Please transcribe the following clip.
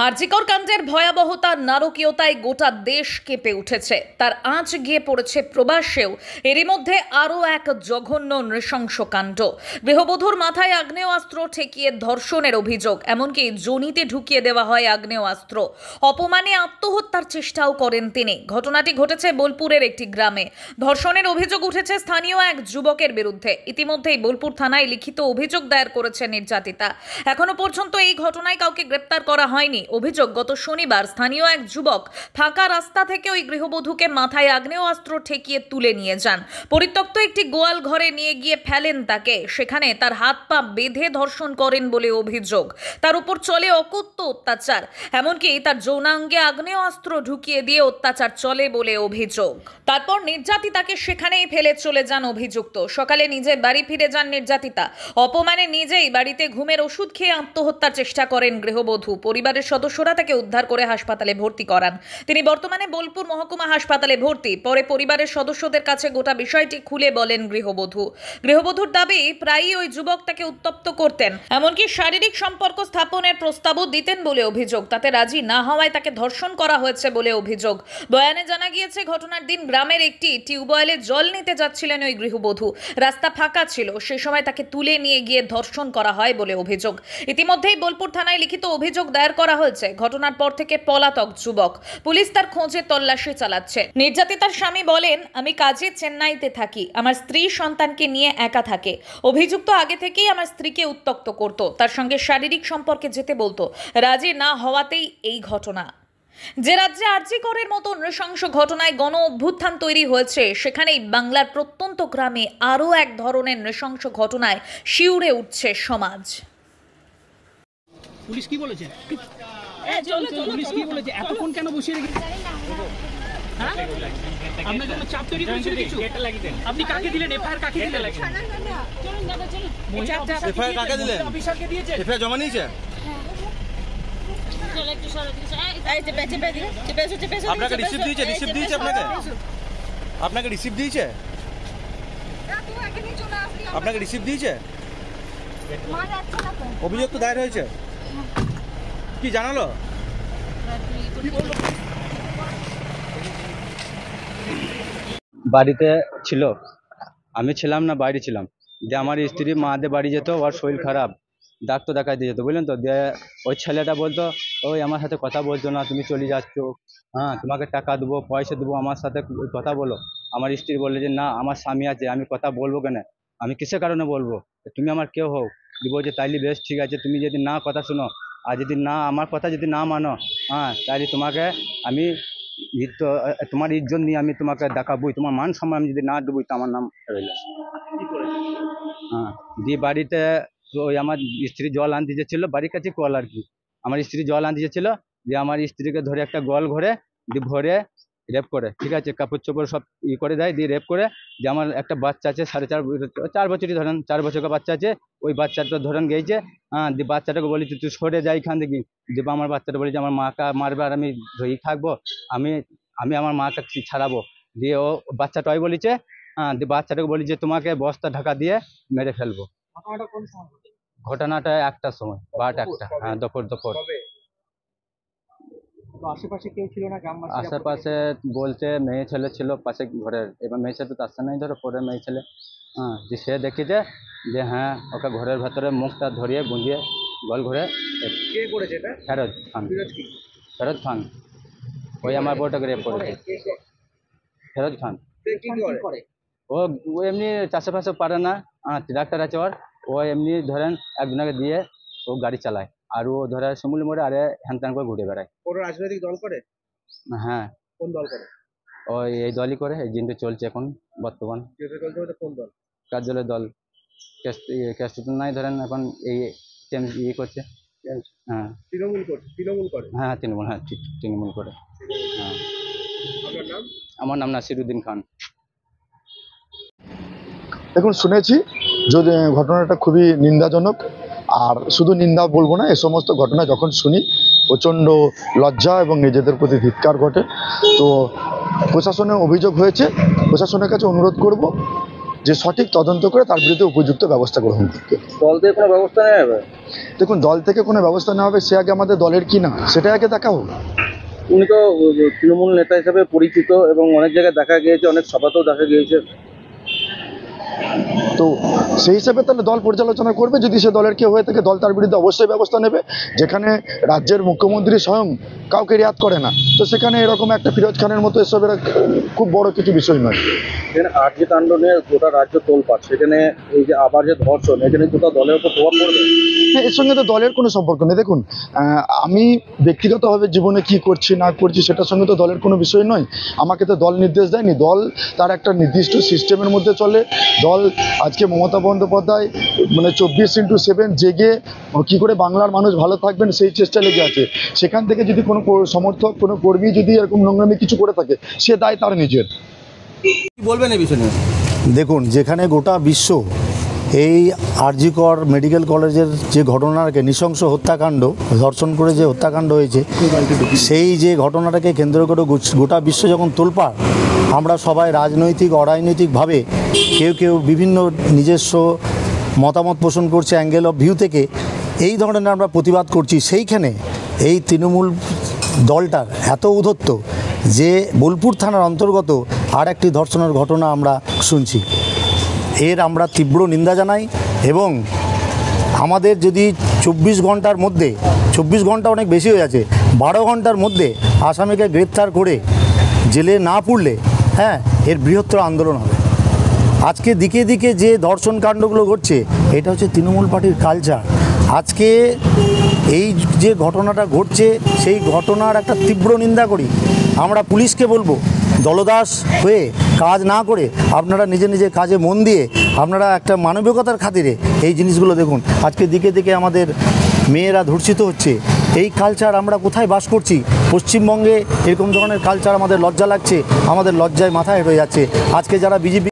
আরজিকর কাণ্ডের ভয়াবহতা নারকীয়তায় গোটা দেশ কেঁপে উঠেছে। তার আঁচ গিয়ে পড়েছে প্রবাসেও। এরই মধ্যে আরও এক জঘন্য নৃশংস কাণ্ড। গৃহবধূর মাথায় আগ্নেয়াস্ত্র ঠেকিয়ে ধর্ষণের অভিযোগ, এমনকি যোনিতে ঢুকিয়ে দেওয়া হয় আগ্নেয়াস্ত্র। অপমানে আত্মহত্যার চেষ্টাও করেন তিনি। ঘটনাটি ঘটেছে বোলপুরের একটি গ্রামে। ধর্ষণের অভিযোগ উঠেছে স্থানীয় এক যুবকের বিরুদ্ধে। ইতিমধ্যেই বোলপুর থানায় লিখিত অভিযোগ দায়ের করেছে নির্যাতিতা। এখনো পর্যন্ত এই ঘটনায় কাউকে গ্রেপ্তার করা হয়নি। অভিযোগ, গত শনিবার স্থানীয় এক যুবক ফাঁকা রাস্তা থেকে ওই গৃহবধূকে মাথায় আগ্নেয়াস্ত্র ঠেকিয়ে তুলে নিয়ে যান। পরিত্যক্ত একটি গোয়াল ঘরে নিয়ে গিয়ে ফেলেন তাকে। সেখানে তার হাত পা বেঁধে ধর্ষণ করেন বলে অভিযোগ। তার উপর চলে অকথ্য অত্যাচার, এমনকি তার যৌনাঙ্গে আগ্নেয়াস্ত্র ঢুকিয়ে দিয়ে অত্যাচার চলে বলে অভিযোগ। তারপর নির্যাতিতাকে সেখানেই ফেলে চলে যান অভিযুক্ত। সকালে নিজে বাড়ি ফিরে যান নির্যাতিতা। অপমানে নিজেই বাড়িতে ঘুমের ওষুধ খেয়ে আত্মহত্যার চেষ্টা করেন গৃহবধূ। পরিবারের সদস্যরা তাকে উদ্ধার করে হাসপাতালে ভর্তি করান। তিনি বর্তমানে বোলপুর মহকুমা হাসপাতালে ভর্তি। পরে পরিবারের সদস্যদের কাছে গোটা বিষয়টি খুলে বলেন গৃহবধূ। গৃহবধূর দাবি, প্রায়ই ওই যুবক তাকে উত্তপ্ত করতেন, এমনকি শারীরিক সম্পর্ক স্থাপনের প্রস্তাবও দিতেন বলে অভিযোগ। তাতে রাজি না হওয়ায় তাকে ধর্ষণ করা হয়েছে বলে অভিযোগ। বয়ানে জানা গিয়েছে, ঘটনার দিন গ্রামের একটি টিউবওয়েলে জল নিতে যাচ্ছিলেন ওই গৃহবধূ। রাস্তা ফাঁকা ছিল, সে সময় তাকে তুলে নিয়ে গিয়ে ধর্ষণ করা হয় বলে অভিযোগ। ইতিমধ্যেই বোলপুর থানায় লিখিত অভিযোগ দায়ের করা হয়েছে। ঘটনার পর থেকে পলাতক যুবক। পুলিশ তার খোঁজে তল্লাশি চালাচ্ছে। নির্যাতিতার স্বামী বলেন, আমি কাজে চেন্নাইতে থাকি, আমার স্ত্রী সন্তানকে নিয়ে একা থাকে। অভিযুক্ত আগে থেকেই আমার স্ত্রীকে উত্ত্যক্ত করত, তার সঙ্গে শারীরিক সম্পর্কে যেতে বলতো। রাজি না হওয়াতেই এই ঘটনা। যে রাজ্যে আরজিকরের মতো নৃশংস ঘটনায় গণ অভ্যুত্থান তৈরি হয়েছে, সেখানেই বাংলার প্রত্যন্ত গ্রামে আরও এক ধরনের নৃশংস ঘটনায় শিউরে উঠছে সমাজ। পুলিশ কি বলেছে? পুলিশ কি বলেছে? এতক্ষণ কেন বসিয়ে রেখেছে? আপনার জন্য চাপ তৈরি করেছিল কিছু? আপনি কাকে দিলেন? এফআইআর কাকে দিলেন? এফআইআর কাকে দিলেন? অফিসারকে দিয়েছে? এফআইআর জমা নিয়েছে? আপনাকে রিসিপ্ট দিয়েছে? রিসিপ্ট দিয়েছে আপনাকে? আপনাকে রিসিপ্ট দিয়েছে? আপনাকে রিসিপ্ট দিয়েছে? অভিযোগ তো দায়ের হয়েছে, কি জানালো? বাড়িতে ছিল, আমি ছিলাম না, বাইরে ছিলাম। যে আমার স্ত্রী মাদের বাড়ি যেত, ওর শরীর খারাপ, ডাক্তার দেখাই দিয়ে যেত, বুঝলেন তো। দিয়ে ওই ছেলেটা বলতো, ওই আমার সাথে কথা বলছো না, তুমি চলে যাচ্ছ, হ্যাঁ তোমাকে টাকা দেবো, পয়সা দেবো, আমার সাথে কথা বলো। আমার স্ত্রী বললে যে না, আমার স্বামী আছে, আমি কথা বলবো কেন, আমি কিসের কারণে বলবো, তুমি আমার কেউ হোক। বলছে তাইলে বেশ ঠিক আছে, তুমি যদি না কথা শোনো আর যদি না আমার কথা যদি না মানো, হ্যাঁ তাইলে তোমাকে আমি তোমার ইজ্জত নিয়ে আমি তোমাকে দেখাবই, তোমার মান সম্মান আমি যদি না দেবই তো আমার নাম রইল। হ্যাঁ, দিয়ে বাড়িতে ওই আমার স্ত্রী জল আনতে যেছিল, বাড়ির কাছে কল আর কি। আমার স্ত্রী জল আনতে যেছিল, দিয়ে আমার স্ত্রীকে ধরে একটা গোয়াল ঘরে দিয়ে ভরে রেপ করে, ঠিক আছে, কাপড় চোপড় সব করে দেয়, দিয়ে রেপ করে। যে আমার একটা বাচ্চা আছে 4.5 বছরই ধরেন, 4 বছরের বাচ্চা আছে, ওই বাচ্চাটা ধরেন গেছে। হ্যাঁ, দিয়ে বাচ্চাটাকে বলেছি তুই সরে যাই এখান থেকে। দিয়ে আমার বাচ্চাটা বলেছে আমার মাকে মারবে আর আমি ধরেই থাকবো, আমি আমার মাকে ছাড়াবো। দিয়ে ও বাচ্চাটাই বলেছে, হ্যাঁ, দিয়ে বাচ্চাটাকে বলি যে তোমাকে বস্তা ঢাকা দিয়ে মেরে ফেলবো। ঘটনাটা 1টার সময়, 12টা 1টা, হ্যাঁ দুপুর। আশেপাশে কেউ ছিল না? আশেপাশে বলছে মেয়ে ছেলে ছিল পাশে ঘরের, এবার মেয়ে ছেলে তো আসছে নাই, ধরো পরে মেয়ে ছেলে, হ্যাঁ, যে সে দেখেছে যে হ্যাঁ ওকে ঘরের ভেতরে মুখটা ধরিয়ে গুঁজিয়ে গোল ঘরে। কে করেছে এটা? ফেরোজ খান, ওই আমার বউটাকে রেপ করেছে। ফেরোজ খান ও এমনি চাষে পারে না, ট্রাক্টর আছে ওর, ও এমনি ধরেন একজনকে দিয়ে ও গাড়ি চালায়, আর ও ধরে শিমুলি মোড়ে আরে হ্যান ত্যান করে ঘুরে বেড়ায়। কোনো রাজনৈতিক দল করে? হ্যাঁ। কোন দল করে? ওই এই দলই করে, এই দিনটা চলছে এখন বর্তমান। কোন দল? কার্যালয় দল, ক্যাশ নাই ধরেন এখন এই ইয়ে করছে। হ্যাঁ তৃণমূল করে? হ্যাঁ তৃণমূল, হ্যাঁ ঠিক তৃণমূল করে। হ্যাঁ। আপনার নাম? আমার নাম নাসিরউদ্দিন খান। দেখুন, শুনেছি যদি ঘটনাটা খুবই নিন্দাজনক, আর শুধু নিন্দা বলবো না, এ সমস্ত ঘটনা যখন শুনি প্রচণ্ড লজ্জা এবং নিজেদের প্রতি ধিক্কার ঘটে। তো প্রশাসনে অভিযোগ হয়েছে, প্রশাসনের কাছে অনুরোধ করব যে সঠিক তদন্ত করে তার বিরুদ্ধে উপযুক্ত ব্যবস্থা গ্রহণ করতে। দল থেকে কোনো ব্যবস্থা নেওয়া হবে? দেখুন, দল থেকে কোনো ব্যবস্থা নেওয়া হবে সে আগে আমাদের দলের কি না সেটা আগে দেখা হোক। উনি তো তৃণমূল নেতা হিসেবে পরিচিত এবং অনেক জায়গায় দেখা গিয়েছে, অনেক সভাতেও দেখা গিয়েছে। তো সেই হিসেবে তাহলে দল পর্যালোচনা করবে, যদি সে দলের কেউ হয়ে থাকে দল তার বিরুদ্ধে অবশ্যই ব্যবস্থা নেবে। যেখানে রাজ্যের মুখ্যমন্ত্রী স্বয়ং কাউকে রিয়াত করে না, তো সেখানে এরকম একটা ফিরোজ খানের মতো এসবের খুব বড় কিছু বিষয় নয়। এখানে আরজি কাণ্ড নিয়ে গোটা রাজ্য তোলপাড়, সেখানে এই যে আবার যে ধর্ষণ, এখানে কোথাও দলের উপর প্রভাব পড়বে? হ্যাঁ, এর সঙ্গে তো দলের কোনো সম্পর্ক নেই। দেখুন, আমি ব্যক্তিগতভাবে জীবনে কি করছি না করছি সেটার সঙ্গে তো দলের কোনো বিষয় নয়। আমাকে তো দল নির্দেশ দেয়নি, দল তার একটা নির্দিষ্ট সিস্টেমের মধ্যে চলে। দল আজকে মমতা বন্দ্যোপাধ্যায় মানে 24/7 জেগে কী করে বাংলার মানুষ ভালো থাকবেন সেই চেষ্টা লেগে আছে। সেখান থেকে যদি কোনো সমর্থক, কোনো কর্মী যদি এরকম নোংরামি কিছু করে থাকে, সে দায় তার নিজের। কি বলবেন এই বিষয়ে? দেখুন, যেখানে গোটা বিশ্ব এই আরজিকর মেডিকেল কলেজের যে ঘটনাকে নৃশংস হত্যাকাণ্ড, ধর্ষণ করে যে হত্যাকাণ্ড হয়েছে, সেই যে ঘটনাটাকে কেন্দ্র করে গোটা বিশ্ব যখন তোলপাড়, আমরা সবাই রাজনৈতিক অরাজনৈতিকভাবে কেউ কেউ বিভিন্ন নিজস্ব মতামত পোষণ করছে অ্যাঙ্গেল অফ ভিউ থেকে, এই ধরনের আমরা প্রতিবাদ করছি। সেইখানে এই তৃণমূল দলটার এত উদ্ধত্ত যে বোলপুর থানার অন্তর্গত আর একটি ধর্ষণের ঘটনা আমরা শুনছি। এর আমরা তীব্র নিন্দা জানাই এবং আমাদের যদি 24 ঘন্টার মধ্যে, 24 ঘন্টা অনেক বেশি হয়ে যাচ্ছে, 12 ঘন্টার মধ্যে আসামিকে গ্রেপ্তার করে জেলে না পুরলে এর বৃহত্তর আন্দোলন হবে। আজকে দিকে দিকে যে ধর্ষণ কাণ্ডগুলো ঘটছে, এটা হচ্ছে তৃণমূল পার্টির কালচার। আজকে এই যে ঘটনাটা ঘটছে সেই ঘটনার একটা তীব্র নিন্দা করি। আমরা পুলিশকে বলবো, দলদাস হয়ে কাজ না করে আপনারা নিজে নিজে কাজে মন দিয়ে আপনারা একটা মানবিকতার খাতিরে এই জিনিসগুলো দেখুন। আজকে দিকে দিকে আমাদের মেয়েরা ধর্ষিত হচ্ছে। এই কালচার আমরা কোথায় বাস করছি? পশ্চিমবঙ্গে এরকম ধরনের কালচার আমাদের লজ্জা লাগছে, আমাদের লজ্জায় মাথায় হয়ে যাচ্ছে। আজকে যারা বিজেপি